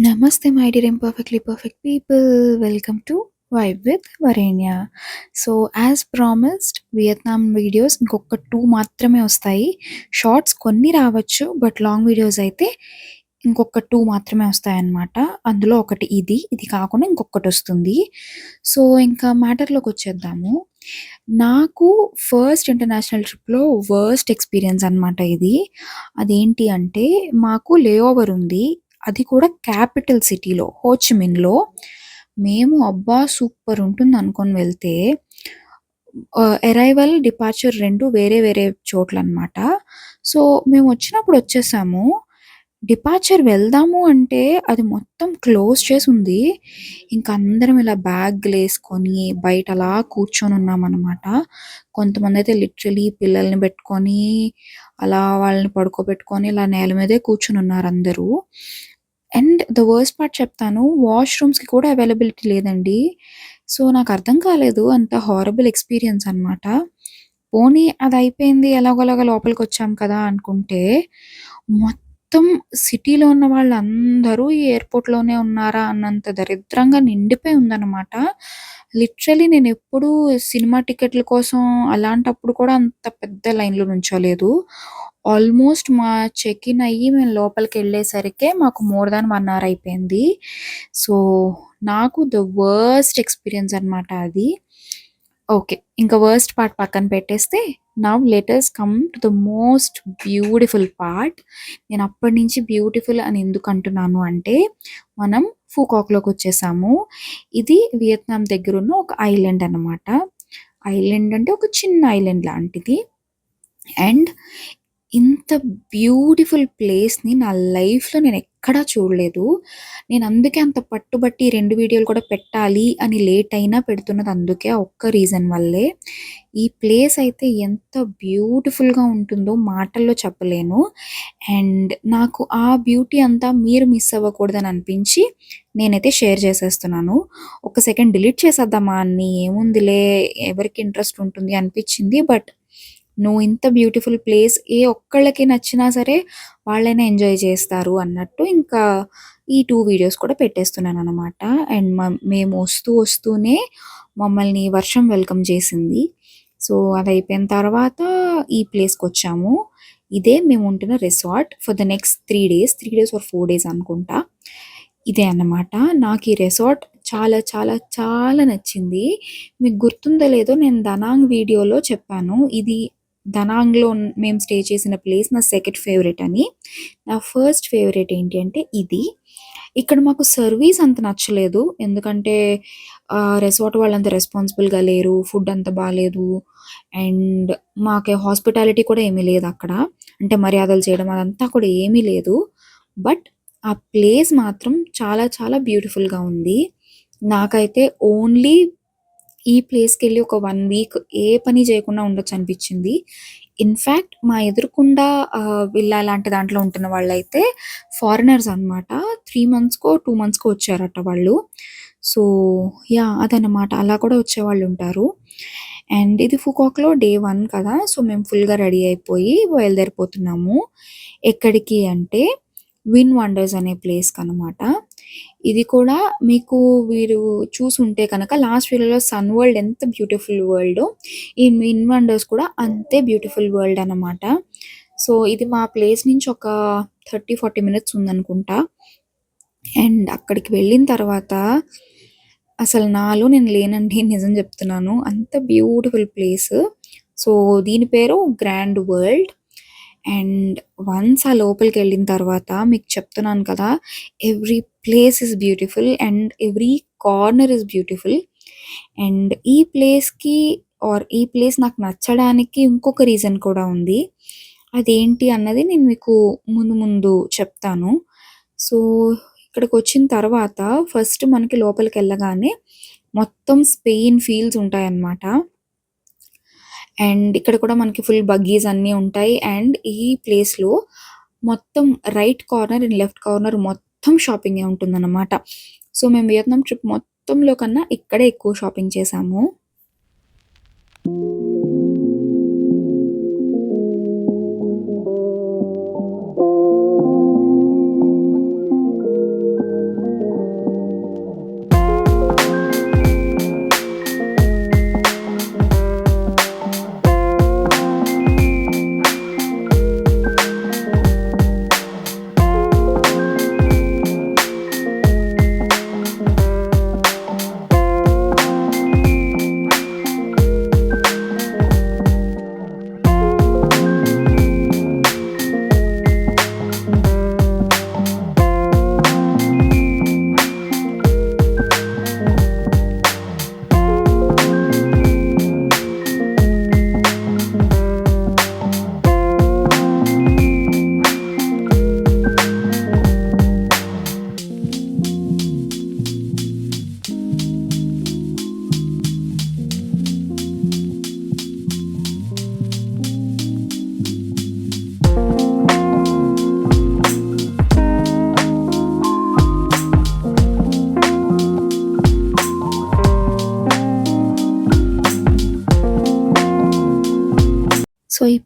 Namaste, my dear imperfectly perfect people. Welcome to Vibe with Varenya. So as promised Vietnam videos ఇంకొక 2 మాత్రమే వస్తాయి. Shorts కొన్ని రావచ్చు. But long videos అయితే ఇంకొక 2 మాత్రమే వస్తాయన్నమాట. అందులో ఒకటి ఇది కాకుండా ఇంకొకటొస్తుంది. సో ఇంకా మ్యాటర్‌లోకొచ్చేద్దాము. నాకు ఫస్ట్ ఇంటర్నేషనల్ ట్రిప్‌లో వర్స్ట్ ఎక్స్‌పీరియన్స్ అనమాట ఇది. అదేంటి అంటే మాకు లే ఓవర్ ఉంది. అది కూడా క్యాపిటల్ సిటీలో హోచిమిన్‌లో. మేము అబ్బా! సూపర్ ఉంటుందనుకోని వెళ్తే అరైవల్, డిపార్చర్ 2 వేరే వేరే చోట్లనమాట. సో మేమొచ్చినప్పుడు వచ్చేసాము. డిపార్చర్ వెళ్దాము అంటే అది మొత్తం క్లోజ్ చేసుంది. ఇంక అందరం ఇలా బ్యాగులేసుకొని బయట అలా కూర్చొనున్నామనమాట. కొంతమందయితే లిటరల్లీ పిల్లల్ని పెట్టుకొని, అలా వాళ్ళని పడుకోబెట్టుకొని ఇలా నేల మీదే కూర్చొనున్నారందరూ. అండ్ ద వర్స్ట్ పార్ట్ చెప్తాను. వాష్‌రూమ్స్‌కి కూడా అవైలబిలిటీ లేదండి. సో నాకర్థం కాలేదు. అంత హారబుల్ ఎక్స్‌పీరియన్స్ అనమాట. పోనీ అదయిపోయింది ఎలాగోలాగా లోపలికొచ్చాం కదా అనుకుంటే, మొత్తం సిటీలో ఉన్న వాళ్ళందరూ ఈ ఎయిర్‌పోర్ట్‌లోనే ఉన్నారా అన్నంత దరిద్రంగా నిండిపోయి ఉందనమాట. లిటరల్లీ నేనెప్పుడూ సినిమా టికెట్ల కోసం అలాంటప్పుడు కూడా అంత పెద్ద లైన్‌లో నుంచోలేదు. ఆల్మోస్ట్ మా చెక్ ఇన్ అయ్యి మేము లోపలికెళ్ళేసరికే మాకు మోర్ దాన్ 1 అవర్ అయిపోయింది. సో, నాకు ద వర్స్ట్ ఎక్స్‌పీరియన్స్ అనమాట అది. ఓకే. ఇంక వర్స్ట్ పార్ట్ పక్కన పెట్టేస్తే, now let us come to the most beautiful part. నేను అప్పటినుంచి బ్యూటిఫుల్ అని ఎందుకంటున్నాను అంటే, మనం ఫూకాక్‌లోకొచ్చేసాము. ఇది వియత్నాం దగ్గరున్న ఒక ఐలాండ్ అనమాట. ఐలాండ్ అంటే ఒక చిన్న ఐలాండ్ లాంటిది. అండ్ ఇంత బ్యూటిఫుల్ ప్లేస్‌ని నా లైఫ్‌లో నేనెక్కడా చూడలేదు. నేనందుకే అంత పట్టుబట్టి 2 వీడియోలు కూడా పెట్టాలి అని లేట్ అయినా పెడుతున్నది అందుకే. ఆ ఒక్క రీజన్ వల్లే. ఈ ప్లేస్ అయితే ఎంత బ్యూటిఫుల్‌గా ఉంటుందో మాటల్లో చెప్పలేను. అండ్ నాకు ఆ బ్యూటీ అంతా మీరు మిస్ అవ్వకూడదని అనిపించి నేనైతే షేర్ చేసేస్తున్నాను. ఒక సెకండ్ డిలీట్ చేసేద్దామా అన్ని ఏముందిలే ఎవరికి ఇంట్రెస్ట్ ఉంటుంది అనిపించింది. బట్ నువ్వు ఇంత బ్యూటిఫుల్ ప్లేస్ ఏ ఒక్కళ్ళకి నచ్చినా సరే వాళ్ళైనా ఎంజాయ్ చేస్తారు అన్నట్టు ఇంకా ఈ 2 వీడియోస్ కూడా పెట్టేస్తున్నాననమాట. అండ్ మేము వస్తూనే మమ్మల్ని వర్షం వెల్కమ్ చేసింది. సో, అదయిపోయిన తర్వాత ఈ ప్లేస్‌కొచ్చాము. ఇదే మేముంటున్న resort for the next 3 days. 3 days or 4 days అనుకుంటా. ఇదే అన్నమాట. నాకీ రిసార్ట్ చాలా చాలా చాలా నచ్చింది. మీకు గుర్తుందో లేదో నేను దనాంగ్ వీడియోలో చెప్పాను. ఇది దనాంగ్‌లో మేము స్టే చేసిన ప్లేస్ నా సెకండ్ ఫేవరెట్ అని. నా ఫస్ట్ ఫేవరెట్ ఏంటి అంటే ఇది. ఇక్కడ మాకు సర్వీస్ అంత నచ్చలేదు. ఎందుకంటే రిసార్ట్ వాళ్ళంత రెస్పాన్సిబుల్‌గా లేరు. ఫుడ్ అంత బాలేదు. అండ్ మాకు హాస్పిటాలిటీ కూడా ఏమీ లేదక్కడ. అంటే మర్యాదలు చేయడం అదంతా కూడా ఏమీ లేదు. బట్ ఆ ప్లేస్ మాత్రం చాలా చాలా బ్యూటిఫుల్‌గా ఉంది. నాకైతే ఓన్లీ ఈ ప్లేస్‌కెళ్ళి ఒక 1 వీక్ ఏ పని చేయకుండా ఉండొచ్చనిపిచ్చింది. ఇన్‌ఫాక్ట్ మా ఎదురుగుండా విల్లా లాంటి దాంట్లో ఉంటున్న వాళ్ళైతే ఫారినర్స్ అనమాట. 3 మంత్స్‌కో, 2 మంత్స్‌కో వచ్చారట వాళ్ళు. So, yeah! అదనమాట. అలా కూడా వచ్చేవాళ్ళుంటారు. అండ్ ఇది ఫుకాక్‌లో డే 1 కదా! సో, మేము ఫుల్‌గా రెడీ అయిపోయి బయలుదేరిపోతున్నాము. ఎక్కడికి అంటే విన్ వండర్స్ అనే ప్లేస్‌కనమాట. ఇది కూడా మీకు మీరు చూసుంటే కనుక లాస్ట్ వీడియోలో సన్ వరల్డ్ ఎంత బ్యూటిఫుల్ వరల్డో, ఈ విన్ వండర్స్ కూడా అంతే బ్యూటిఫుల్ వరల్డ్ అనమాట. సో, ఇది మా ప్లేస్ నుంచి ఒక 30, 40 మినిట్స్ ఉందనుకుంటా. అండ్ అక్కడికి వెళ్ళిన తర్వాత అసలు నాలో నేను లేనండి నిజం చెప్తున్నాను. అంత బ్యూటిఫుల్ ప్లేస్. సో, దీని పేరు గ్రాండ్ వరల్డ్. అండ్ వన్స్ ఆ లోపలికెళ్ళిన తర్వాత మీకు చెప్తున్నాను కదా! Every place is beautiful and every corner is beautiful. And ఈ ప్లేస్‌కి ఈ ప్లేస్ నాకు నచ్చడానికి ఇంకొక రీజన్ కూడా ఉంది. అదేంటి అన్నది నేను మీకు ముందు ముందు చెప్తాను. సో, ఇక్కడికొచ్చిన తర్వాత ఫస్ట్ మనకి లోపలికెళ్ళగానే మొత్తం స్పెయిన్ ఫీల్డ్స్ ఉంటాయన్నమాట. అండ్ ఇక్కడ కూడా మనకి ఫుల్ బగ్గీస్ అన్నీ ఉంటాయి. అండ్ ఈ ప్లేస్‌లో మొత్తం right corner and left corner మొత్తం షాపింగే ఉంటుందన్నమాట. సో, మేము వియత్నాం ట్రిప్ మొత్తంలో కన్నా ఇక్కడే ఎక్కువ షాపింగ్ చేశాము.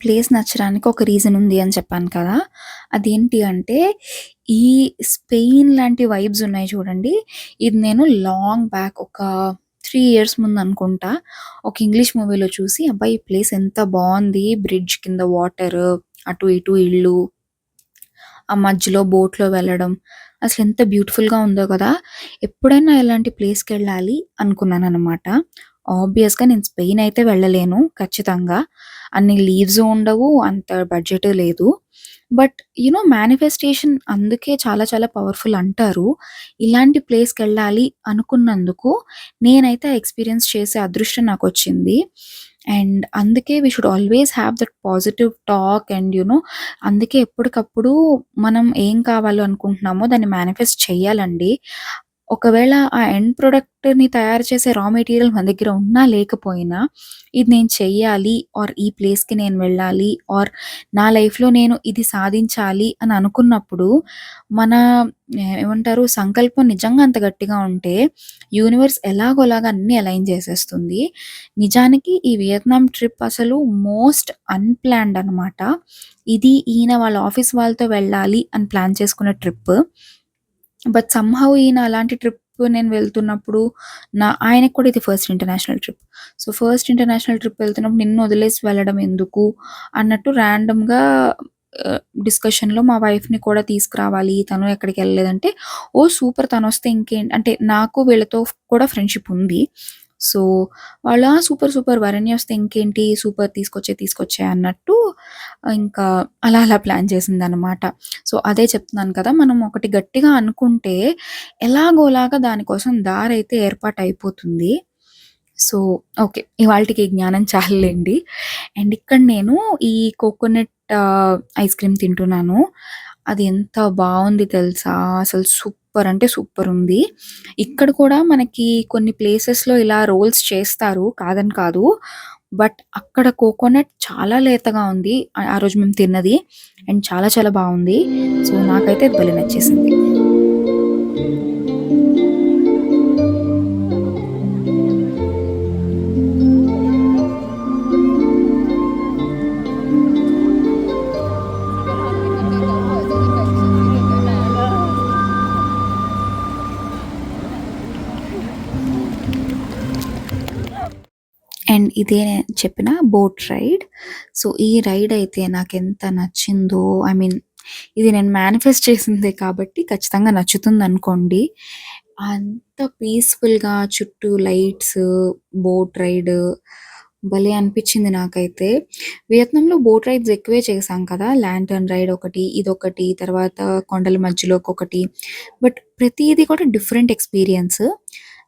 ప్లేస్ నచ్చడానికి ఒక రీజన్ ఉంది అని చెప్పాను కదా! అదేంటి అంటే, ఈ స్పెయిన్ లాంటి వైబ్స్ ఉన్నాయి చూడండి. ఇది నేను లాంగ్ బ్యాక్ ఒక 3 ఇయర్స్ ముందనుకుంటా. ఒక ఇంగ్లీష్ మూవీలో చూసి, అబ్బా! ఈ ప్లేస్ ఎంత బావుంది. బ్రిడ్జ్ కింద వాటరు, అటు ఇటు ఇల్లు, ఆ మధ్యలో బోట్‌లో వెళ్ళడం. అసలెంత బ్యూటిఫుల్‌గా ఉందో కదా! ఎప్పుడైనా ఇలాంటి ప్లేస్‌కెళ్ళాలి అనుకున్నాననమాట. ఆబ్వియస్‌గా నేను స్పెయిన్ అయితే వెళ్ళలేను ఖచ్చితంగా. అన్ని లీవ్స్ ఉండవు. అంత బడ్జెట్ లేదు. బట్ మేనిఫెస్టేషన్ అందుకే చాలా చాలా పవర్‌ఫుల్ అంటారు. ఇలాంటి ప్లేస్‌కెళ్ళాలి అనుకున్నందుకు నేనైతే ఆ ఎక్స్‌పీరియన్స్ చేసే అదృష్టం నాకొచ్చింది. అండ్ అందుకే we should always have that positive talk and అందుకే ఎప్పటికప్పుడు మనం ఏం కావాలో అనుకుంటున్నామో దాన్ని మేనిఫెస్ట్ చేయాలండి. ఒకవేళ ఆ ఎండ్ ప్రొడక్ట్‌ని తయారు చేసే రా మెటీరియల్ మన దగ్గర ఉన్నా లేకపోయినా, ఇది నేను చెయ్యాలి ఆర్ ఈ ప్లేస్‌కి నేను వెళ్ళాలి ఆర్ నా లైఫ్‌లో నేను ఇది సాధించాలి అని అనుకున్నప్పుడు, మన ఏమంటారు సంకల్పం నిజంగా అంత గట్టిగా ఉంటే, యూనివర్స్ ఎలాగోలాగా అన్నీ అలైన్ చేసేస్తుంది. నిజానికి ఈ వియత్నాం ట్రిప్ అసలు మోస్ట్ అన్‌ప్లాన్డ్ అనమాట. ఇది ఈయన వాళ్ళ ఆఫీస్ వాళ్ళతో వెళ్ళాలి అని ప్లాన్ చేసుకున్న ట్రిప్. బట్ సమ్‌హౌ ఈయన అలాంటి ట్రిప్ నేను వెళ్తున్నప్పుడు ఆయనకి కూడా ఇది first international trip. So, first international trip వెళ్తున్నప్పుడు నిన్ను వదిలేసి వెళ్ళడం ఎందుకు అన్నట్టు ర్యాండమ్‌గా డిస్కషన్‌లో మా వైఫ్‌ని కూడా తీసుకురావాలి. తను ఎక్కడికెళ్ళలేదంటే, ఓహ్! సూపర్ తనొస్తే అంటే నాకు వీళ్ళతో కూడా ఫ్రెండ్‌షిప్ ఉంది. సో, వాళ్ళు "ఆ! సూపర్, సూపర్ వరణ్య వస్తే ఇంకేంటి సూపర్ తీసుకొచ్చేయి" అన్నట్టు ఇంకా అలా అలా ప్లాన్ చేసిందనమాట. సో, అదే చెప్తున్నాను కదా! మనం ఒకటి గట్టిగా అనుకుంటే ఎలాగోలాగా దానికోసం దారైతే ఏర్పాటయిపోతుంది. So, okay. ఇవాల్టికి జ్ఞానం చాలులెండి. అండ్ ఇక్కడ నేను ఈ కోకోనట్ ఐస్ క్రీమ్ తింటున్నాను. అది ఎంత బావుంది తెలుసా! అసలు సూపర్ అంటే సూపరుంది. ఇక్కడ కూడా మనకి కొన్ని ప్లేసెస్‌లో ఇలా రోల్స్ చేస్తారు కాదని కాదు. బట్ అక్కడ కోకోనట్ చాలా లేతగా ఉంది. ఆ రోజు మేము తిన్నది. అండ్ చాలా చాలా బావుంది. సో, నాకైతే అది భలే నచ్చేసింది. అండ్ ఇదే నేను చెప్పిన బోట్ రైడ్. సో, ఈ రైడ్ అయితే నాకెంత నచ్చిందో ఐ మీన్ ఇది నేను మేనిఫెస్ట్ చేసిందే కాబట్టి ఖచ్చితంగా నచ్చుతుందనుకోండి. అంత పీస్‌ఫుల్‌గా చుట్టూ లైట్స్, బోట్ రైడ్ భలే అనిపిచ్చింది నాకైతే. వియత్నాంలో బోట్ రైడ్స్ ఎక్కువే చేశాం కదా! ల్యాంటర్న్ రైడ్ ఒకటి, ఇదొకటి, తర్వాత కొండల మధ్యలోకొకటి. బట్ ప్రతీది కూడా డిఫరెంట్ ఎక్స్‌పీరియన్స్.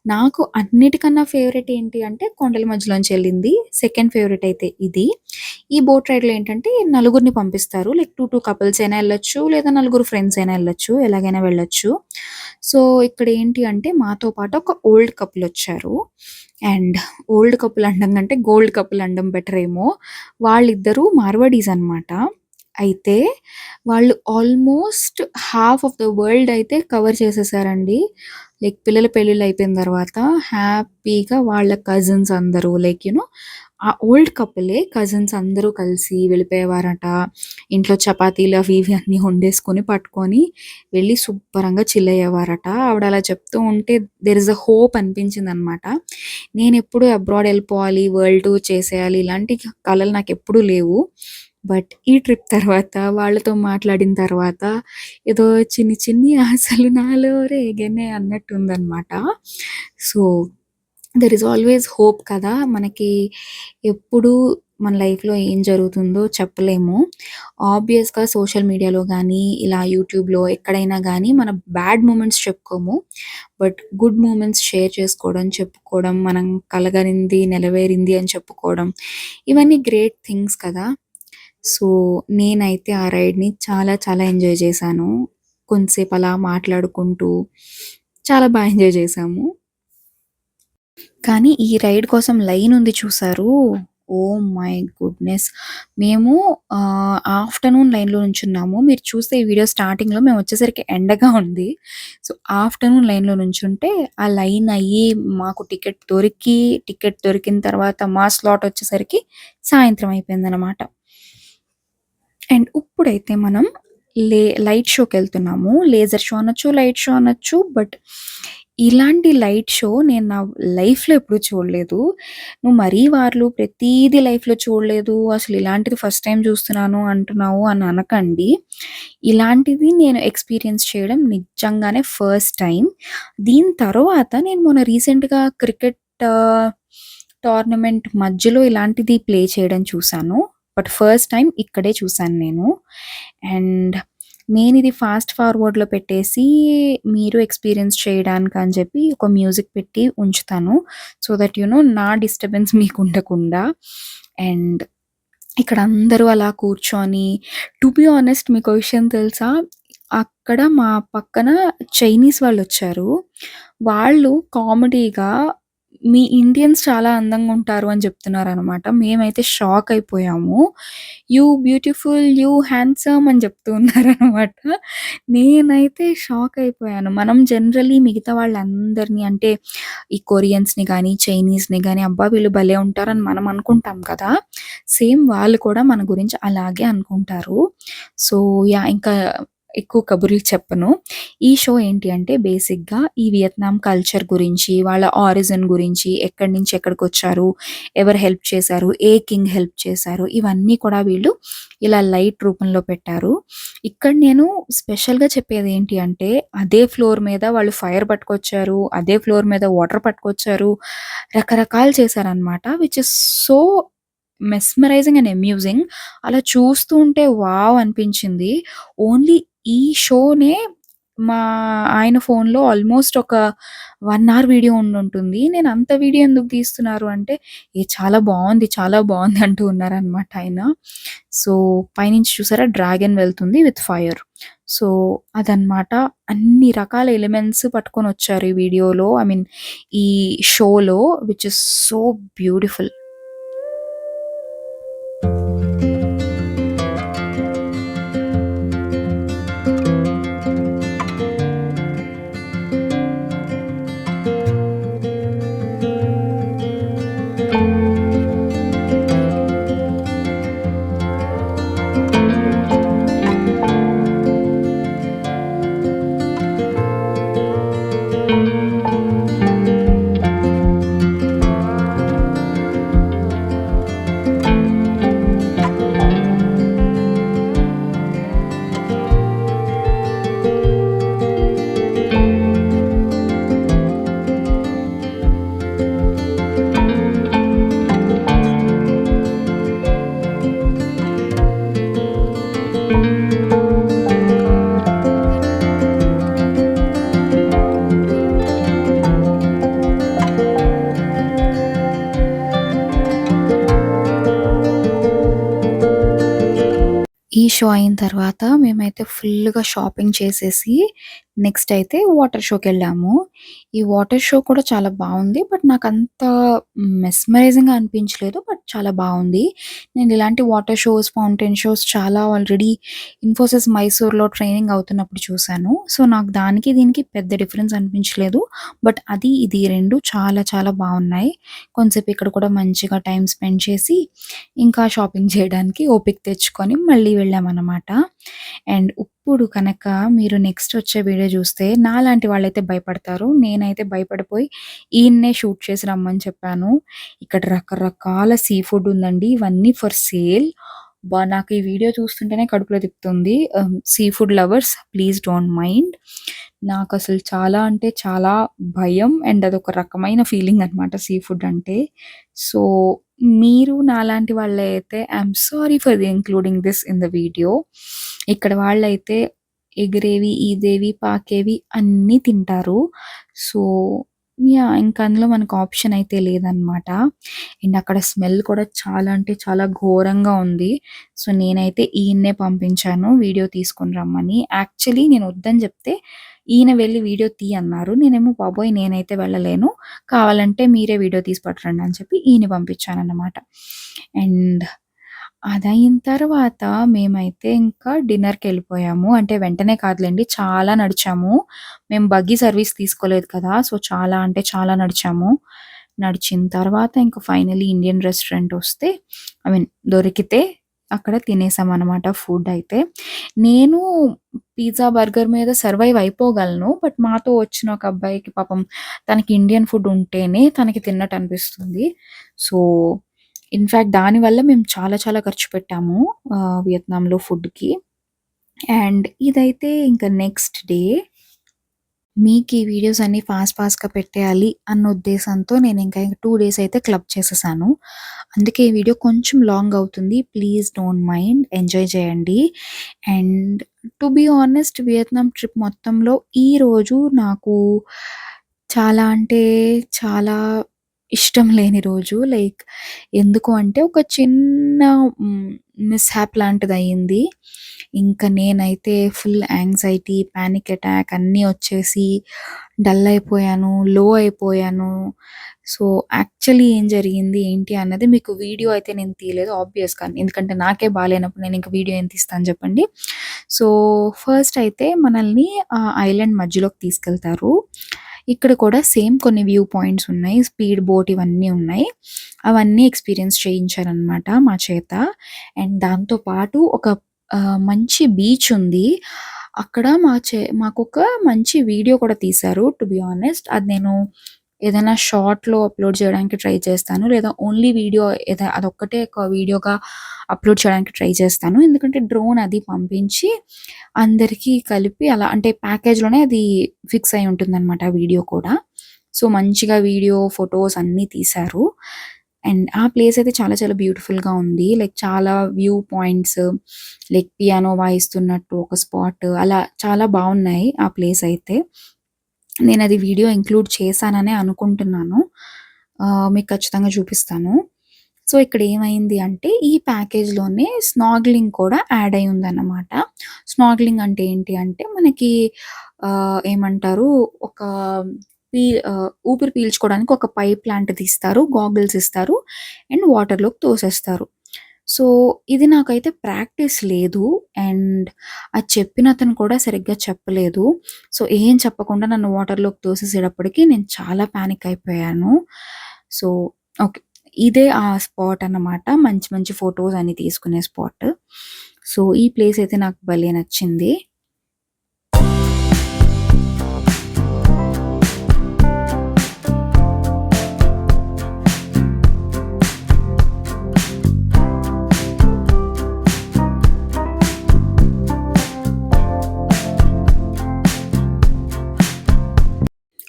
నాకు అన్నిటికన్నా ఫేవరెట్ ఏంటి అంటే కొండల మధ్యలోంచి ఎళ్ళింది. సెకండ్ ఫేవరెట్ అయితే ఇది. ఈ బోట్ రైడ్‌లో ఏంటంటే నలుగురిని పంపిస్తారు. లైక్ 2 కపుల్స్ అయినా ఎళ్ళొచ్చు. లేదా నలుగురు ఫ్రెండ్స్ అయినా ఎళ్ళొచ్చు. ఎలాగైనా వెళ్ళొచ్చు. సో, ఇక్కడేంటి అంటే మాతో పాటు ఒక ఓల్డ్ కపుల్ ఒచ్చారు. అండ్ ఓల్డ్ కపుల్ అనడం కంటే గోల్డ్ కపుల్ అనడం బెటరేమో. వాళ్ళిద్దరూ మార్వాడీస్ అనమాట. అయితే వాళ్ళు almost half of the world అయితే కవర్ చేసేసారండి. లైక్ పిల్లల పెళ్ళిళ్ళయిపోయిన తర్వాత హ్యాపీగా వాళ్ళ కజిన్స్ అందరూ ఆ ఓల్డ్ కపులే కజిన్స్ అందరూ కలిసి వెళ్ళిపోయేవారట. ఇంట్లో చపాతీలు అవి ఇవి అన్నీ వండేసుకొని పట్టుకొని వెళ్ళి శుభ్రంగా చిల్ అయ్యేవారట. ఆవిడ అలా చెప్తూ ఉంటే దేర్ ఇస్ ఎ హోప్ అనిపించిందనమాట. నేనెప్పుడు అబ్రాడ్ ఎళ్ళిపోవాలి, వరల్డ్ టూర్ చేసేయాలి ఇలాంటి కలలు నాకెప్పుడూ లేవు. బట్ ఈ ట్రిప్ తర్వాత వాళ్ళతో మాట్లాడిన తర్వాత ఏదో చిన్ని చిన్ని ఆశలు నాలో రేగెనే అన్నట్టుందనమాట. So, there is always hope కదా! మనకి ఎప్పుడు మన లైఫ్‌లో ఏం జరుగుతుందో చెప్పలేము. ఆబ్వియస్‌గా సోషల్ మీడియాలో గానీ, ఇలా యూట్యూబ్‌లో ఎక్కడైనా గానీ మన బ్యాడ్ మూమెంట్స్ చెప్పుకోము. బట్ గుడ్ మూమెంట్స్ షేర్ చేసుకోవడం, చెప్పుకోవడం, మనం కలగనింది నెరవేరింది అని చెప్పుకోవడం, ఇవన్నీ గ్రేట్ థింగ్స్ కదా! సో, నేనైతే ఆ రైడ్‌ని చాలా చాలా ఎంజాయ్ చేశాను. కొంతసేపు అలా మాట్లాడుకుంటూ చాలా ఎంజాయ్ చేశాము. కానీ ఈ రైడ్ కోసం లైన్ ఉంది చూసారూ? Oh my goodness! మేము ఆఫ్టర్‌నూన్ లైన్‌లో నుంచున్నాము. మీరు చూస్తే ఈ వీడియో స్టార్టింగ్‌లో మేమొచ్చేసరికి ఎండగా ఉంది. సో, ఆఫ్టర్‌నూన్ లైన్‌లో నుంచుంటే ఆ లైన్ అయ్యి మాకు టికెట్ దొరికిన తర్వాత మా స్లాట్ వచ్చేసరికి సాయంత్రం అయిపోయిందనమాట. అండ్ ఇప్పుడైతే మనం లైట్ షోకెళ్తున్నాము. లేజర్ షో అనొచ్చు, లైట్ షో అనొచ్చు. బట్ ఇలాంటి లైట్ షో నేను నా లైఫ్‌లో ఎప్పుడు చూడలేదు. నువ్వు మరీ వార్లు ప్రతీది లైఫ్‌లో చూడలేదు. అసలు ఇలాంటిది ఫస్ట్ టైమ్ చూస్తున్నాను అంటున్నావు అని అనకండి. ఇలాంటిది నేను ఎక్స్‌పీరియన్స్ చేయడం నిజంగానే ఫస్ట్ టైమ్. దీని తర్వాత నేను మొన్న రీసెంట్‌గా క్రికెట్ ఆహ్, టోర్నమెంట్ మధ్యలో ఇలాంటిది ప్లే చేయడం చూసాను. బట్ ఫస్ట్ టైమ్ ఇక్కడే చూసాను నేను. అండ్ నేనిది ఫాస్ట్ ఫార్వర్డ్‌లో పెట్టేసి మీరు ఎక్స్‌పీరియన్స్ చేయడానికని చెప్పి ఒక మ్యూజిక్ పెట్టి ఉంచుతాను. సో దట్ నా డిస్టర్బెన్స్ మీకుండకుండా. అండ్ ఇక్కడ అందరూ అలా కూర్చొని టు బీ ఆనెస్ట్ మీకో విషయం తెలుసా? అక్కడ మా పక్కన చైనీస్ వాళ్ళొచ్చారు. వాళ్ళు కామెడీగా మీ ఇండియన్స్ చాలా అందంగా ఉంటారు అని చెప్తున్నారనమాట. మేమైతే షాక్ అయిపోయాము. యూ బ్యూటిఫుల్, యూ హ్యాండ్సమ్ అని చెప్తూ ఉన్నారనమాట. నేనైతే షాక్ అయిపోయాను. మనం జనరల్లీ మిగతా వాళ్ళందరిని అంటే ఈ కొరియన్స్‌ని గానీ, చైనీస్‌ని గానీ అబ్బా! వీళ్ళు భలే ఉంటారని మనం అనుకుంటాం కదా! సేమ్ వాళ్ళు కూడా మన గురించి అలాగే అనుకుంటారు. So, yeah! ఇంకా ఎక్కువ కబుర్లు చెప్పను. ఈ షో ఏంటి అంటే బేసిక్‌గా ఈ వియత్నాం కల్చర్ గురించి, వాళ్ళ ఆరిజిన్ గురించి, ఎక్కడి నుంచి ఎక్కడికొచ్చారు, ఎవరు హెల్ప్ చేశారు, ఏ కింగ్ హెల్ప్ చేశారు, ఇవన్నీ కూడా వీళ్ళు ఇలా లైట్ రూపంలో పెట్టారు. ఇక్కడ నేను స్పెషల్‌గా చెప్పేదేంటి అంటే, అదే ఫ్లోర్ మీద వాళ్ళు ఫైర్ పట్టుకొచ్చారు, అదే ఫ్లోర్ మీద వాటర్ పట్టుకొచ్చారు. రకరకాలు చేశారనమాట. Which is so mesmerising and amusing. అలా చూస్తూ ఉంటే వావ్! అనిపించింది. ఓన్లీ ఈ షోనే మా ఆయన ఫోన్‌లో ఆల్మోస్ట్ ఒక 1 అవర్ వీడియో ఉండుంటుంది. నేను అంత వీడియో ఎందుకు తీస్తున్నారు అంటే, ఏ చాలా బావుంది, చాలా బావుంది అంటూ ఉన్నారనమాట ఆయన. సో, పైనుంచి చూసారా డ్రాగన్ వెళ్తుంది విత్ ఫైర్. సో, అదనమాట. అన్ని రకాల ఎలిమెంట్స్ పట్టుకొనొచ్చారు ఈ వీడియోలో. ఐ మీన్ ఈ షోలో విచ్ ఇస్ సో బ్యూటిఫుల్. ఈ షో అయిన తర్వాత మేమైతే ఫుల్‌గా షాపింగ్ చేసేసి నెక్స్ట్ అయితే వాటర్ షోకెళ్ళాము. ఈ వాటర్ షో కూడా చాలా బావుంది. బట్ నాకంత మెస్మరైజింగ్‌గా అనిపించలేదు. బట్ చాలా బావుంది. నేను ఇలాంటి వాటర్ షోస్, ఫౌంటైన్ షోస్ చాలా ఆల్రెడీ ఇన్ఫోసిస్ మైసూర్‌లో ట్రైనింగ్ అవుతున్నప్పుడు చూసాను. సో, నాకు దానికి దీనికి పెద్ద డిఫరెన్స్ అనిపించలేదు. బట్ అది, ఇది 2 చాలా చాలా బావున్నాయి. కొంసేపు ఇక్కడ కూడా మంచిగా టైమ్ స్పెండ్ చేసి, ఇంకా షాపింగ్ చేయడానికి ఓపిక తెచ్చుకొని మళ్ళీ వెళ్ళామనమాట. అండ్ ఇప్పుడు కనక మీరు నెక్స్ట్ వచ్చే వీడియో చూస్తే నాలాంటి వాళ్ళైతే భయపడతారు. నేనైతే భయపడిపోయి ఈయన్నే షూట్ చేసి రమ్మని చెప్పాను. ఇక్కడ రకరకాల సీ ఫుడ్ ఉందండి. ఇవన్నీ ఫర్ సేల్. అబ్బా! నాకు ఈ వీడియో చూస్తుంటేనే కడుపులో తిప్పుతుంది. Sea food lovers please don't mind. నాకసలు చాలా అంటే చాలా భయం అండ్ అదొక రకమైన ఫీలింగ్ అనమాట సీ ఫుడ్ అంటే. సో, మీరు నాలాంటి వాళ్ళైతే I'm sorry for including this in the video. ఇక్కడ వాళ్ళైతే ఎగిరేవి, ఈదేవి, పాకేవి అన్నీ తింటారు. So, yeah! ఇంక అందులో మనకు ఆప్షన్ అయితే లేదనమాట. అండ్ అక్కడ స్మెల్ కూడా చాలా అంటే చాలా ఘోరంగా ఉంది. సో, నేనైతే ఈయన్నే పంపించాను వీడియో తీసుకొని రమ్మని. యాక్చువల్లీ నేను వద్దని చెప్తే ఈయన వెళ్లి వీడియో అన్నారు. నేనేమో బాబోయ్! నేనైతే వెళ్ళలేను. కావాలంటే మీరే వీడియో తీసి పట్టురండి అని చెప్పి ఈయన్ని పంపించానన్నమాట. అండ్ అదయిన తర్వాత మేమైతే ఇంకా డిన్నర్‌కెళ్ళిపోయాము. అంటే వెంటనే కాదులెండి చాలా నడిచాము. మేము బగ్గీ సర్వీస్ తీసుకోలేదు కదా! సో, చాలా అంటే చాలా నడిచాము. నడిచిన తర్వాత ఇంక ఫైనల్లీ ఇండియన్ రెస్టారెంట్ వస్తే ఐ మీన్ దొరికితే అక్కడ తినేసామనమాట ఫుడ్ అయితే. నేను పిజ్జా, బర్గర్ మీద సర్వైవ్ అయిపోగలను. బట్ మాతో వచ్చిన ఒక అబ్బాయికి పాపం తనకి ఇండియన్ ఫుడ్ ఉంటేనే తనకి తిన్నట్టు అనిపిస్తుంది. సో, ఇన్‌ఫాక్ట్ దానివల్ల మేము చాలా చాలా ఖర్చు పెట్టాము వియత్నాంలో ఫుడ్‌కి. అండ్ ఇదైతే ఇంకా నెక్స్ట్ డే మీకీ వీడియోస్ అన్నీ ఫాస్ట్‌గా పెట్టేయాలి అన్న ఉద్దేశంతో నేనింకా 2 డేస్ అయితే క్లబ్ చేసేసాను. అందుకే ఈ వీడియో కొంచెం లాంగ్ అవుతుంది. ప్లీజ్ డోంట్ మైండ్ ఎంజాయ్ చేయండి. And to be honest Vietnam trip మొత్తంలో ఈరోజు నాకు చాలా అంటే చాలా ఇష్టం లేని రోజు. లైక్ ఎందుకు అంటే ఒక చిన్న మిస్‌హ్యాప్ లాంటిదయింది. ఇంక నేనైతే ఫుల్ యాంగ్జైటీ, పానిక్ అటాక్ అన్నీ వచ్చేసి డల్ అయిపోయాను, లో అయిపోయాను. సో, యాక్చువల్లీ ఏం జరిగింది ఏంటి అన్నది మీకు వీడియో అయితే నేను తీయలేదు ఆబ్వియస్‌గా. ఎందుకంటే నాకే బాలేనప్పుడు నేనింక వీడియో ఏం తీస్తాను చెప్పండి. సో, ఫస్ట్ అయితే మనల్ని ఐలాండ్ మధ్యలోకి తీసుకెళ్తారు. ఇక్కడ కూడా సేమ్ కొన్ని వ్యూ పాయింట్స్ ఉన్నాయి. స్పీడ్ బోట్ ఇవన్నీ ఉన్నాయి. అవన్నీ ఎక్స్‌పీరియన్స్ చేయించారనమాట మా చేత. అండ్ దాంతో పాటు ఒక మంచి బీచ్ ఉంది. అక్కడ మాకొక మంచి వీడియో కూడా తీశారు టు బీ హానెస్ట్. అది నేను ఏదైనా షార్ట్‌లో అప్‌లోడ్ చేయడానికి ట్రై చేస్తాను. లేదా ఓన్లీ వీడియో అదొక్కటే ఒక వీడియోగా అప్‌లోడ్ చేయడానికి ట్రై చేస్తాను. ఎందుకంటే డ్రోన్ అది పంపించి అందరికీ కలిపి అలా అంటే ప్యాకేజ్‌లోనే అది ఫిక్స్ అయ్యి ఉంటుందనమాట ఆ వీడియో కూడా. సో, మంచిగా వీడియో, ఫోటోస్ అన్నీ తీశారు. అండ్ ఆ ప్లేస్ అయితే చాలా చాలా బ్యూటిఫుల్‌గా ఉంది. లైక్ చాలా వ్యూ పాయింట్స్, లైక్ పియానో వాయిస్తున్నట్టు ఒక స్పాట్ అలా చాలా బావున్నాయి ఆ ప్లేస్ అయితే. నేనది వీడియో ఇంక్లూడ్ చేశాననే అనుకుంటున్నాను. మీకు ఖచ్చితంగా చూపిస్తాను. సో, ఇక్కడేమైంది అంటే ఈ ప్యాకేజ్‌లోనే స్నార్గ్లింగ్ కూడా యాడ్ అయ్యి ఉందన్నమాట. స్నార్గ్లింగ్ అంటే ఏంటి అంటే మనకి ఏమంటారు ఒక ఊపిరి పీల్చుకోవడానికి ఒక పైప్ లాంటిది ఇస్తారు. గాగుల్స్ ఇస్తారు. అండ్ వాటర్‌లోకి తోసేస్తారు. సో, ఇది నాకైతే ప్రాక్టీస్ లేదు. అండ్ అది చెప్పినతను కూడా సరిగ్గా చెప్పలేదు. సో, ఏం చెప్పకుండా నన్ను వాటర్‌లోకి తోసేసేటప్పటికి నేను చాలా పానిక్ అయిపోయాను. So, okay. ఇదే ఆ స్పాట్ అన్నమాట. మంచి మంచి ఫోటోస్ అన్ని తీసుకునే స్పాట్. సో, ఈ ప్లేస్ అయితే నాకు భలే నచ్చింది.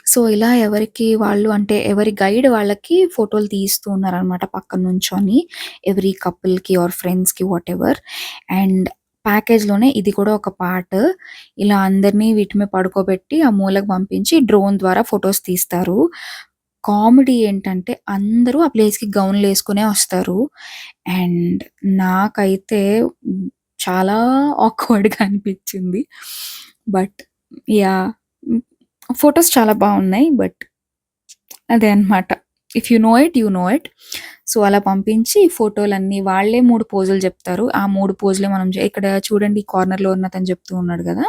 సో, ఇలా ఎవరికి వాళ్ళు అంటే ఎవరి గైడ్ వాళ్ళకి ఫోటోలు తీస్తూ ఉన్నారనమాట పక్కన నుంచొని. ఎవ్రి కపుల్‌కి ఆర్ ఫ్రెండ్స్‌కి వాటెవర్. అండ్ ప్యాకేజ్‌లోనే ఇది కూడా ఒక పార్ట్. ఇలా అందరిని వీటి మీద పడుకోబెట్టి ఆ మూలకు పంపించి డ్రోన్ ద్వారా ఫోటోస్ తీస్తారు. కామెడీ ఏంటంటే అందరూ ఆ ప్లేస్‌కి గౌన్‌లేసుకునే వస్తారు. అండ్ నాకైతే చాలా ఆక్వర్డ్‌గా అనిపిచ్చింది. But yeah! ఫోటోస్ చాలా బావున్నాయి. బట్ అదే అన్నమాట. If you know it, you know it. So, అలా పంపించి ఫోటోలన్నీ వాళ్ళే 3 పోజులు జెప్తారు. ఆ 3 పోజులే మనం ఇక్కడ చూడండి కార్నర్‌లో ఉన్నతను చెప్తూ ఉన్నాడు గదా!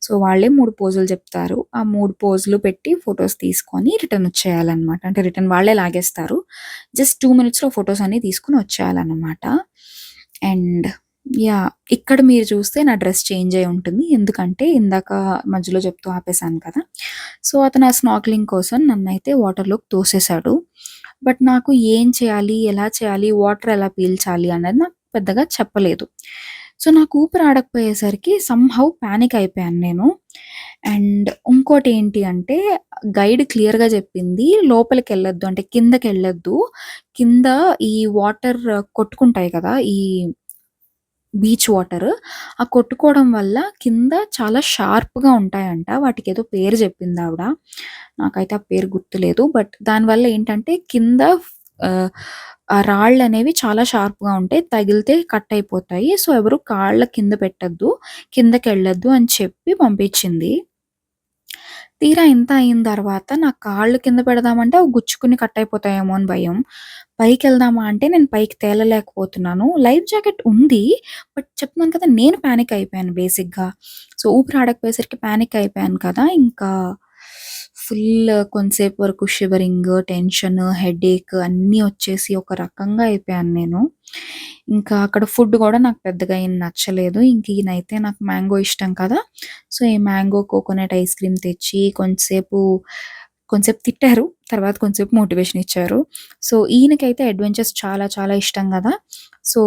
సో, వాళ్ళే 3 పోజులు చెప్తారు. ఆ 3 పోజులు పెట్టి ఫోటోస్ తీసుకొని రిటర్న్ వచ్చేయాలన్నమాట. అంటే రిటర్న్ వాళ్ళే లాగేస్తారు. జస్ట్ 2 మినిట్స్‌లో ఫోటోస్ అన్నీ తీసుకొని వచ్చేయాలన్నమాట. And yeah! ఇక్కడ మీరు చూస్తే నా డ్రెస్ చేంజ్ అయ్యి ఉంటుంది. ఎందుకంటే ఇందాక మధ్యలో చెప్తూ ఆపేసాను కదా! సో, అతను ఆ స్నార్కెలింగ్ కోసం నన్నైతే వాటర్‌లోకి తోసేసాడు. బట్ నాకు ఏం చేయాలి? ఎలా చేయాలి? వాటర్ ఎలా పీల్చాలి? అన్నది నాకు పెద్దగా చెప్పలేదు. సో, నాకు ఊపిరి ఆడకపోయేసరికి సమ్‌హౌ పానిక్ అయిపోయాను నేను. అండ్ ఇంకోటేంటి అంటే గైడ్ క్లియర్‌గా చెప్పింది లోపలికెళ్ళొద్దు అంటే కిందకెళ్ళొద్దు. కింద ఈ వాటర్ కొట్టుకుంటాయి కదా! ఈ బీచ్ వాటర్. ఆ కొట్టుకోవడం వల్ల కింద చాలా షార్ప్‌గా ఉంటాయంట. వాటికేదో పేరు చెప్పిందావిడ. నాకైతే ఆ పేరు గుర్తులేదు. బట్ దానివల్ల ఏంటంటే కింద ఆహ్, ఆ రాళ్ళనేవి చాలా షార్ప్‌గా ఉంటాయి. తగిలితే కట్ అయిపోతాయి. సో, ఎవరు కాళ్ళ కింద పెట్టొద్దు. కిందకెళ్ళొద్దు అని చెప్పి పంపించింది. తీరా ఇంత అయిన తర్వాత నా కాళ్ళు కింద పెడదామంటే అవి గుచ్చుకుని కట్ అయిపోతాయేమో అని భయం. పైకెళ్దామా అంటే నేను పైకి తేలలేకపోతున్నాను. లైఫ్ జాకెట్ ఉంది. బట్ చెప్తున్నాను కదా! నేను పానిక్ అయిపోయాను బేసిక్‌గా. సో, ఊపిరి ఆడకపోయేసరికి పానిక్ అయిపోయాను కదా! ఇంకా ఫుల్ కొంతసేపు వరకు షివరింగ్, టెన్షన్, హెడేక్ అన్నీ వచ్చేసి ఒక రకంగా అయిపోయాను నేను. ఇంకా అక్కడ ఫుడ్ గూడా నాకు పెద్దగా ఏం నచ్చలేదు. ఇంక ఈయనైతే నాకు మ్యాంగో ఇష్టం కదా! సో, ఈ మ్యాంగో కోకోనట్ ఐస్ క్రీమ్ తెచ్చి కొంసేపు తిట్టారు. తర్వాత కొంసేపు మోటివేషన్ ఇచ్చారు. సో, ఈయనకైతే అడ్వెంచర్స్ చాలా చాలా ఇష్టం గదా! సో,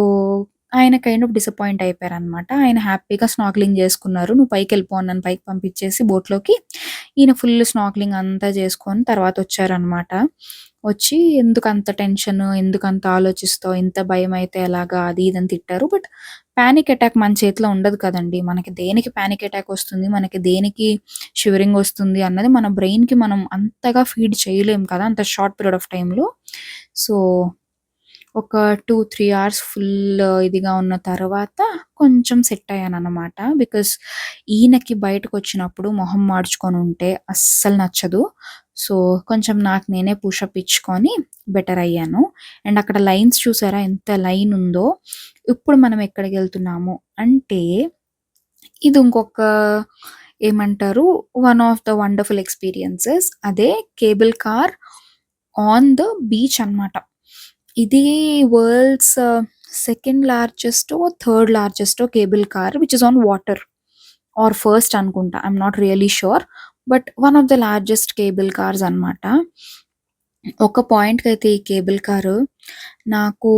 ఆయన కైండ్ ఆఫ్ డిసప్పాయింట్ అయిపోయారనమాట. ఆయన హ్యాపీగా స్నార్కెలింగ్ జేసుకున్నారు. "నువ్వు పైకెళ్ళిపో" అని నన్ను పైకి పంపించేసి బోట్‌లోకి ఈయన ఫుల్ స్నార్కెలింగ్ అంతా జేసుకొని తర్వాతొచ్చారనమాట. వచ్చి "ఎందుకంత టెన్షన్? ఎందుకంత ఆలోచిస్తావు? ఇంత భయమైతే ఎలాగా?" అది ఇది అని తిట్టారు. బట్ పానిక్ అటాక్ మన చేతిలో ఉండదు కదండీ! మనకి దేనికి పానిక్ అటాక్ వస్తుంది, మనకి దేనికి షివరింగ్ వస్తుంది అన్నది మన బ్రెయిన్‌కి మనం అంతగా ఫీడ్ చేయలేం కదా! అంత షార్ట్ పీరియడ్ ఆఫ్ టైమ్‌లో. సో, ఒక 2, 3 అవర్స్ ఫుల్ ఇదిగా ఉన్న తర్వాత కొంచెం సెట్ అయ్యాననమాట. బికాజ్ ఈయనకి బయటకొచ్చినప్పుడు మొహం మాడ్చుకొనుంటే అస్సలు నచ్చదు. సో, కొంచెం నాకు నేనే పుషప్ ఇచ్చుకొని బెటర్ అయ్యాను. అండ్ అక్కడ లైన్స్ చూసారా ఎంత లైన్ ఉందో. ఇప్పుడు మనం ఎక్కడికెళ్తున్నాము అంటే ఇది ఇంకొక ఏమంటారు one of the wonderful experiences. అదే cable car on the beach అనమాట. ఇది వరల్డ్స్ సెకండ్ లార్జెస్టో, థర్డ్ లార్జెస్టో cable car which is on water or first అనుకుంటా. I am not really sure. But one of the largest cable cars అనమాట. ఒక పాయింట్‌కైతే ఈ cable car నాకు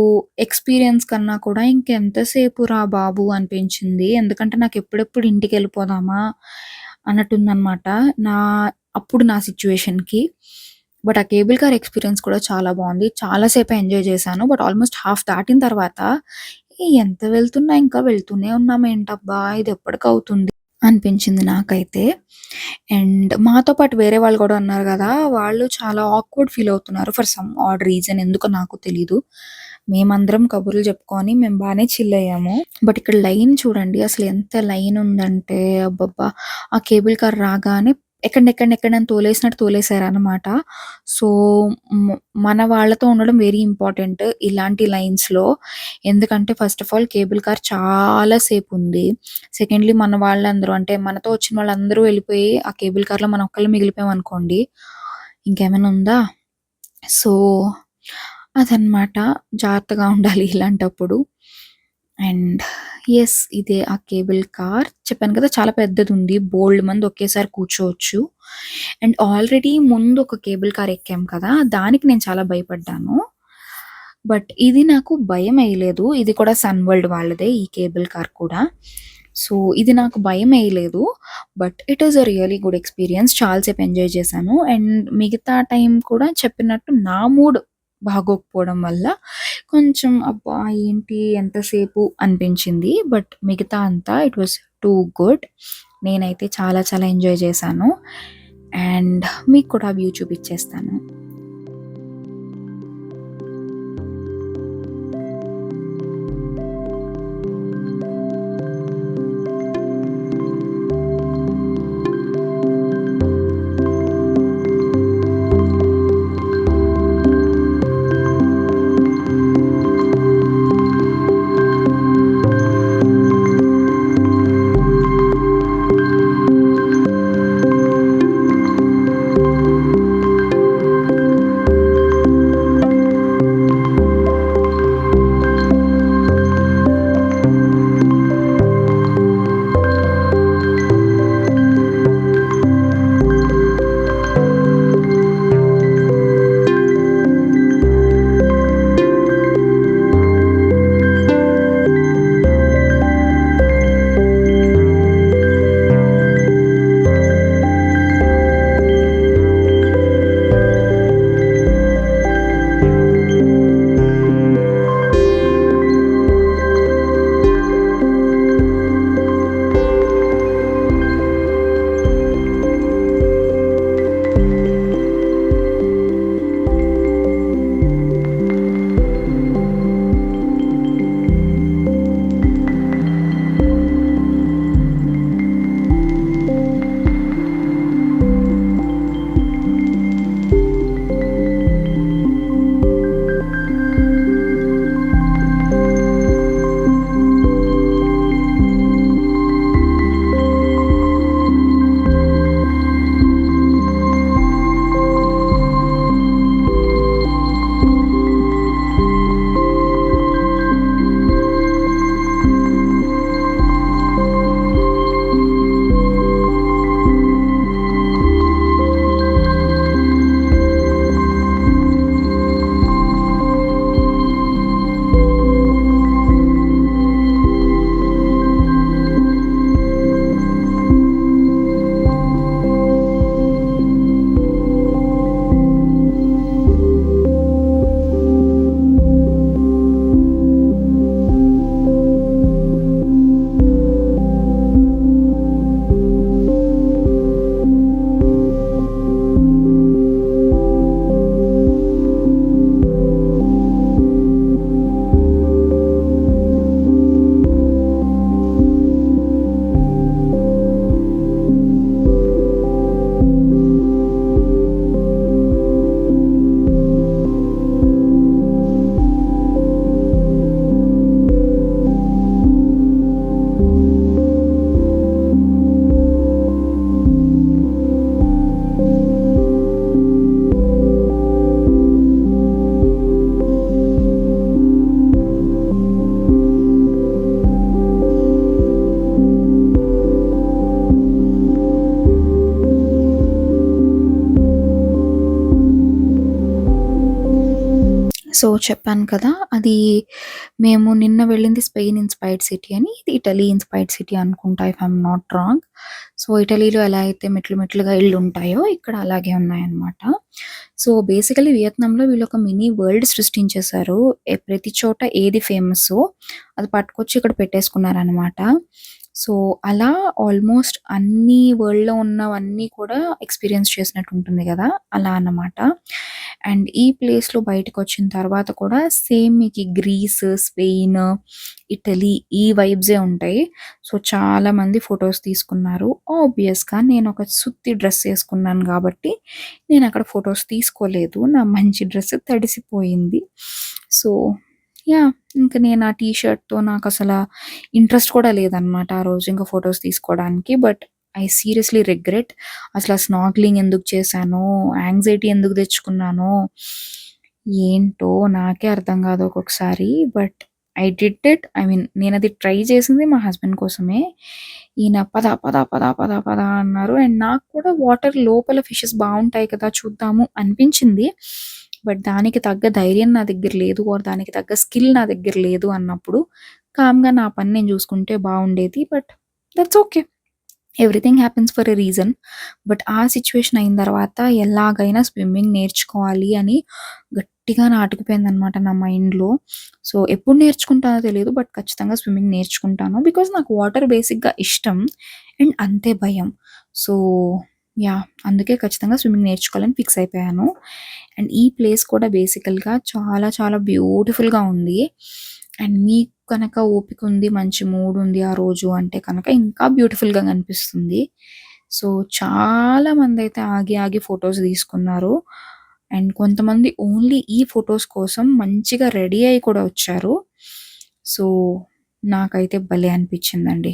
ఎక్స్‌పీరియన్స్ కన్నా కూడా ఇంకెంతసేపురా బాబు అనిపించింది. ఎందుకంటే నాకు ఎప్పుడెప్పుడు ఇంటికెళ్ళిపోదామా అన్నట్టుందనమాట. నా నా సిట్యుయేషన్‌కి. బట్ ఆ కేబుల్ కార్ ఎక్స్‌పీరియన్స్ కూడా చాలా బావుంది. చాలా సేపే ఎంజాయ్ చేశాను. బట్ ఆల్‌మోస్ట్ హాఫ్ దాటిన తర్వాత ఎంత వెళ్తున్నా ఇంకా వెళ్తూనే ఉన్నామేంటబ్బా! ఇదెప్పటికవుతుంది అనిపించింది నాకైతే. అండ్ మాతో పాటు వేరే వాళ్ళు గూడా ఉన్నారు గదా! వాళ్ళు చాలా ఆక్వర్డ్ ఫీల్ అవుతున్నారు ఫర్ సమ్ ఆడ్ రీజన్ ఎందుకో నాకు తెలీదు. మేమందరం కబుర్లు చెప్పుకొని మేము బానే చిల్ అయ్యాము. బట్ ఇక్కడ లైన్ చూడండి అసలు ఎంత లైన్ ఉందంటే అబ్బబ్బా! ఆ కేబుల్ కార్ రాగానే ఎక్కడినెక్కడినెక్కడని తోలేసినట్టు తోలేసారనమాట. సో, మ మన వాళ్ళతో ఉండడం వెరీ ఇంపార్టెంట్ ఇలాంటి లైన్స్‌లో. ఎందుకంటే first of all cable car చాలా సేపుంది. సెకండ్‌లీ మన వాళ్ళందరూ అంటే మనతో వచ్చిన వాళ్ళందరూ వెళ్ళిపోయి ఆ కేబుల్ కార్‌లో మనం ఒక్కళ్ళం మిగిలిపోయామనుకోండి, ఇంకేమైనా ఉందా? సో, అదనమాట. జాగ్రత్తగా ఉండాలి ఇలాంటప్పుడు. అండ్ యెస్ ఇదే ఆ కేబుల్ కార్. చెప్పాను కదా! చాలా పెద్దదుంది. బోలెడు మంది ఒకేసారి కూర్చోవచ్చు. అండ్ ఆల్రెడీ ముందు ఒక కేబుల్ కార్ ఎక్కాం కదా! దానికి నేను చాలా భయపడ్డాను. బట్ ఇది నాకు భయమేయలేదు. ఇది కూడా సన్ వరల్డ్ వాళ్ళదే ఈ కేబుల్ కార్ కూడా. సో, ఇది నాకు భయమేయలేదు. But it is a really good experience. చాలా సేపు ఎంజాయ్ చేశాను. అండ్ మిగతా టైం కూడా చెప్పినట్టు నా మూడ్ బాగోకపోవడం వల్ల కొంచెం అబ్బా! ఏంటి ఎంతసేపు అనిపించింది. బట్ మిగతా అంతా ఇట్ వాస్ టూ గుడ్. నేనైతే చాలా చాలా ఎంజాయ్ చేశాను. అండ్ మీకు కూడా వ్యూ చూపిచ్చేస్తాను. సో, చెప్పాను కదా! అది మేము నిన్న వెళ్ళింది స్పెయిన్ ఇన్‌స్పైర్డ్ సిటీ అని. ఇది ఇటలీ ఇన్‌స్పైర్డ్ సిటీ అనుకుంటా if I am not wrong. So, ఇటలీలో ఎలా అయితే మెట్లు మెట్లుగా ఇళ్ళుంటాయో ఇక్కడ అలాగే ఉన్నాయన్నమాట. సో, బేసికల్లీ వియత్నాంలో వీళ్ళొక మినీ వరల్డ్ సృష్టించేశారు. ప్రతి చోట ఏది ఫేమస్సో అది పట్టుకొచ్చి ఇక్కడ పెట్టేసుకున్నారనమాట. సో, అలా ఆల్మోస్ట్ అన్నీ వరల్డ్‌లో ఉన్నవన్నీ కూడా ఎక్స్‌పీరియన్స్ చేసినట్టుంటుంది గదా! అలా అన్నమాట. అండ్ ఈ ప్లేస్‌లో బయటకొచ్చిన తర్వాత కూడా సేమ్ మీకీ గ్రీస్, స్పెయిన్, ఇటలీ ఈ వైబ్సే ఉంటాయి. సో, చాలామంది ఫోటోస్ తీసుకున్నారు. ఆబ్వియస్‌గా నేనొక సుత్తి డ్రెస్ ఏసుకున్నాను గాబట్టి, నేనక్కడ ఫోటోస్ తీసుకోలేదు. నా మంచి డ్రెస్ తడిసిపోయింది. So, yeah! ఇంక నేను ఆ టీ షర్ట్‌తో నాకసల ఇంట్రెస్ట్ కూడా లేదనమాట ఆ రోజు ఇంక ఫోటోస్ తీసుకోవడానికి. బట్ ఐ సీరియస్‌లీ రిగ్రెట్ అసల స్నార్కెలింగ్ ఎందుకు చేశానో, యాంగ్జైటీ ఎందుకు తెచ్చుకున్నానో, ఏంటో నాకే అర్థం కాదు ఒక్కొక్కసారి. But I did it. I mean నేనది ట్రై చేసింది మా హస్బెండ్ కోసమే. ఈయన పద, పద, పద, పద, పద అన్నారు. అండ్ నాకు కూడా వాటర్ లోపల ఫిషెస్ బావుంటాయి కదా! చూద్దాము అనిపించింది. బట్ దానికి తగ్గ ధైర్యం నా దగ్గర లేదు. ఆర్ దానికి తగ్గ స్కిల్ నా దగ్గర లేదు అన్నప్పుడు కామ్‌గా నా పని నేను చూసుకుంటే బావుండేది. But that's okay. Everything happens for a reason. But ఆ సిట్యుయేషన్ అయిన తర్వాత ఎలాగైనా స్విమ్మింగ్ నేర్చుకోవాలి అని గట్టిగా నాటుకుపోయిందనమాట నా మైండ్‌లో. సో, ఎప్పుడు నేర్చుకుంటానో తెలీదు. బట్ ఖచ్చితంగా స్విమ్మింగ్ నేర్చుకుంటాను. బికాజ్ నాకు వాటర్ బేసిక్‌గా ఇష్టం అండ్ అంతే భయం. So, yeah! అందుకే ఖచ్చితంగా స్విమ్మింగ్ నేర్చుకోవాలని ఫిక్స్ అయిపోయాను. అండ్ ఈ ప్లేస్ కూడా బేసికల్‌గా చాలా చాలా బ్యూటిఫుల్‌గా ఉంది. అండ్ మీకు కనుక ఓపిక ఉంది, మంచి మూడ్ ఉంది ఆ రోజు అంటే కనుక ఇంకా బ్యూటిఫుల్‌గా కనిపిస్తుంది. సో, చాలామందైతే ఆగి ఆగి ఫోటోస్ తీసుకున్నారు. అండ్ కొంతమంది ఓన్లీ ఈ ఫోటోస్ కోసం మంచిగా రెడీ అయ్యి కూడా వచ్చారు. సో, నాకైతే భలే అనిపించిందండి.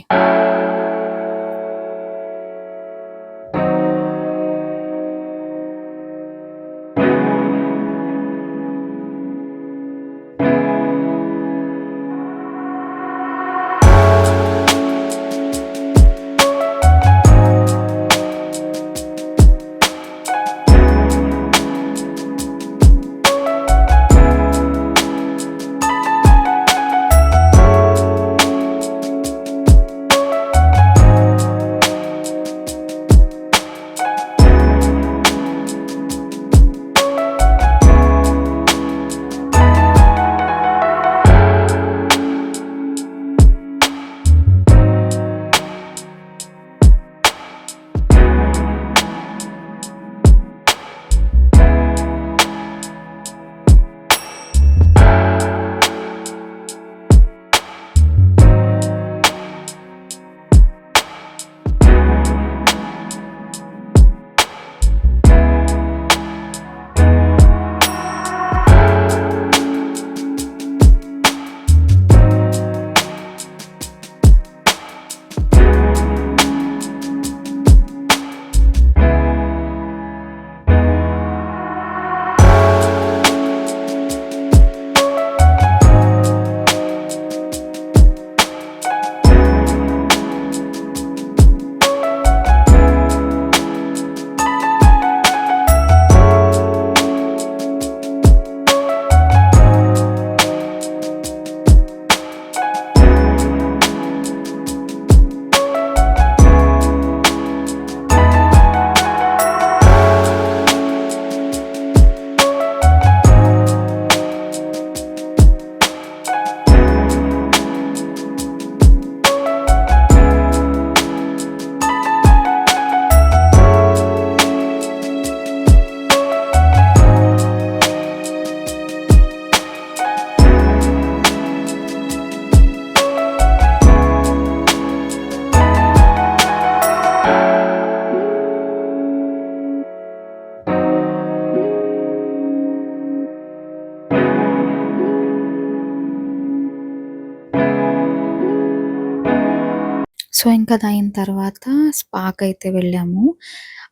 సో, ఇంక అదయిన తర్వాత స్పాకయితే వెళ్ళాము.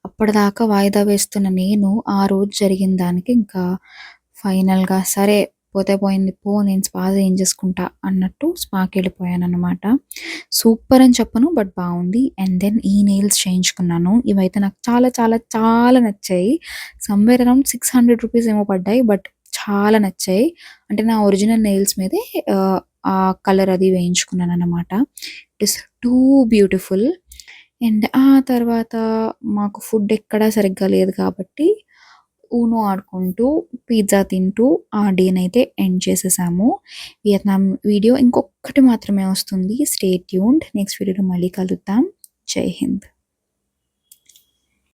అప్పటిదాకా వాయిదా వేస్తున్న నేను, ఆ రోజు జరిగిన దానికి ఇంకా ఫైనల్‌గా సరే పోతే పోయింది పో నేను స్పా చేయించేసుకుంటా అన్నట్టు స్పాకెళ్ళిపోయాననమాట. సూపర్ అని చెప్పను బట్ బావుంది. అండ్ దెన్ ఈ నెయిల్స్ చేయించుకున్నాను. ఇవైతే నాకు చాలా చాలా చాలా నచ్చాయి. సమ్‌వేర్ అరౌండ్ 600 రూపీస్ ఏమో పడ్డాయి. బట్ చాలా నచ్చాయి. అంటే నా ఒరిజినల్ నెయిల్స్ మీదే ఆ కలర్ అది వేయించుకున్నాననమాట. It is too beautiful. And ఆ తర్వాత మాకు ఫుడ్ ఎక్కడా సరిగ్గా లేదు కాబట్టి ఊనో ఆడుకుంటూ, పిజ్జా తింటూ ఆ డేనైతే ఎండ్ చేసేసాము. వియత్నాం వీడియో ఇంకొక్కటి మాత్రమే వస్తుంది. Stay tuned. నెక్స్ట్ వీడియోలో మళ్ళీ కలుద్దాం. జై హింద్.